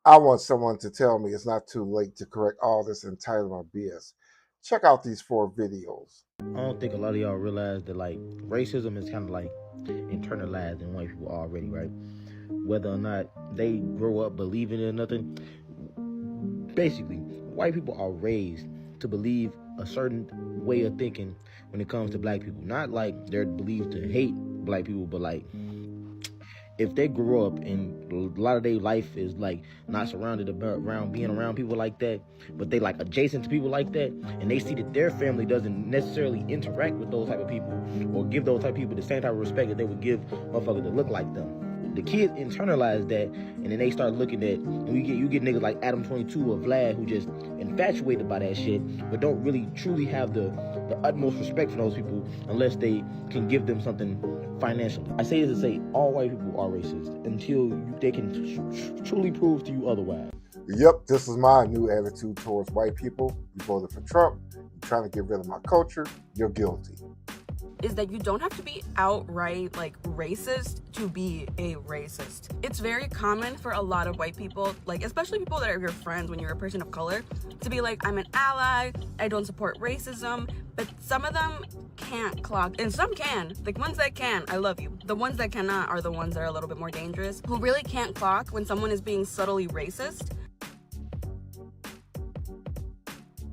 I want someone to tell me it's not too late to correct all this entitlement BS. Check out these 4 videos. I don't think a lot of y'all realize that like racism is kind of like internalized in white people already, right? Whether or not they grow up believing in nothing, basically, white people are raised to believe a certain way of thinking when it comes to black people. Not like they're believed to hate black people, but like if they grow up and a lot of their life is like not surrounded around being around people like that, but they like adjacent to people like that, and they see that their family doesn't necessarily interact with those type of people or give those type of people the same type of respect that they would give motherfuckers that look like them. The kids internalize that, and then they start looking at, and you get niggas like Adam 22 or Vlad who just infatuated by that shit, but don't really truly have the utmost respect for those people unless they can give them something financially. I say this to say all white people are racist until they can truly prove to you otherwise. Yep, this is my new attitude towards white people. You voted for Trump, you're trying to get rid of my culture, you're guilty. Is that you don't have to be outright like racist to be a racist. It's very common for a lot of white people, like especially people that are your friends when you're a person of color, to be like, I'm an ally, I don't support racism, but some of them can't clock, and some can. The ones that can, I love you. The ones that cannot are the ones that are a little bit more dangerous, who really can't clock when someone is being subtly racist.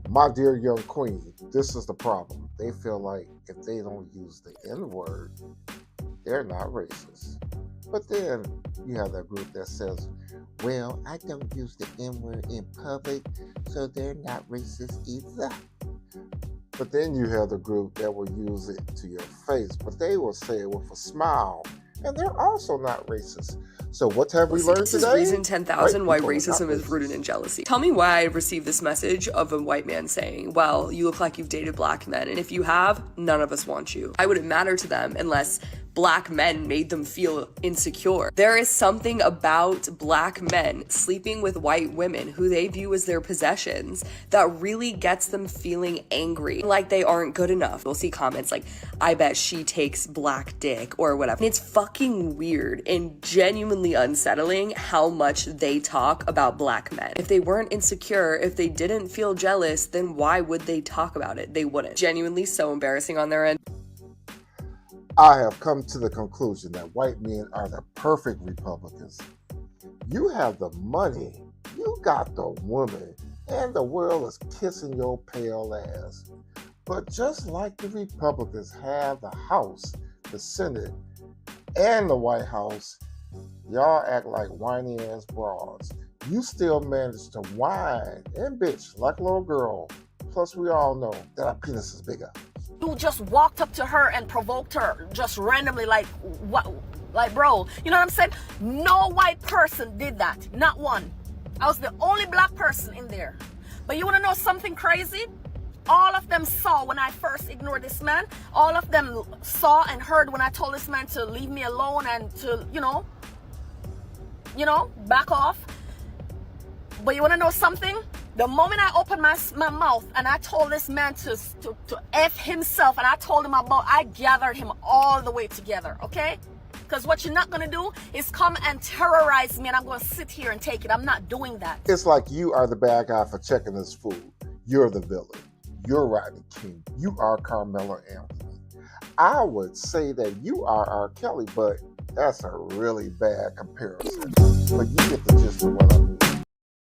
My dear young queen, this is the problem. They feel like if they don't use the N-word, they're not racist. But then you have that group that says, well, I don't use the N-word in public, so they're not racist either. But then you have the group that will use it to your face, but they will say it with a smile, and they're also not racist. So what have we learned today? This is reason 10,000 why racism is rooted in jealousy. Tell me why I received this message of a white man saying, well, you look like you've dated black men, and if you have, none of us want you. Why would it matter to them unless black men made them feel insecure? There is something about black men sleeping with white women who they view as their possessions that really gets them feeling angry, like they aren't good enough. You'll see comments like, I bet she takes black dick or whatever. And it's fucking weird and genuinely unsettling how much they talk about black men. If they weren't insecure, if they didn't feel jealous, then why would they talk about it? They wouldn't. Genuinely so embarrassing on their end. I have come to the conclusion that white men are the perfect Republicans. You have the money, you got the woman, and the world is kissing your pale ass. But just like the Republicans have the House, the Senate, and the White House, y'all act like whiny ass broads. You still manage to whine and bitch like a little girl. Plus, we all know that our penis is bigger. You just walked up to her and provoked her just randomly, like, what? Like, bro, you know what I'm saying? No white person did that. Not one. I was the only black person in there. But you want to know something crazy? All of them saw when I first ignored this man. All of them saw and heard when I told this man to leave me alone and to, you know, back off. But you want to know something? The moment I opened my mouth and I told this man to F himself, and I told him about, I gathered him all the way together, okay? Because what you're not going to do is come and terrorize me and I'm going to sit here and take it. I'm not doing that. It's like you are the bad guy for checking his food. You're the villain. You're Rodney King. You are Carmelo Anthony. I would say that you are R. Kelly, but that's a really bad comparison. But you get the gist of what I'm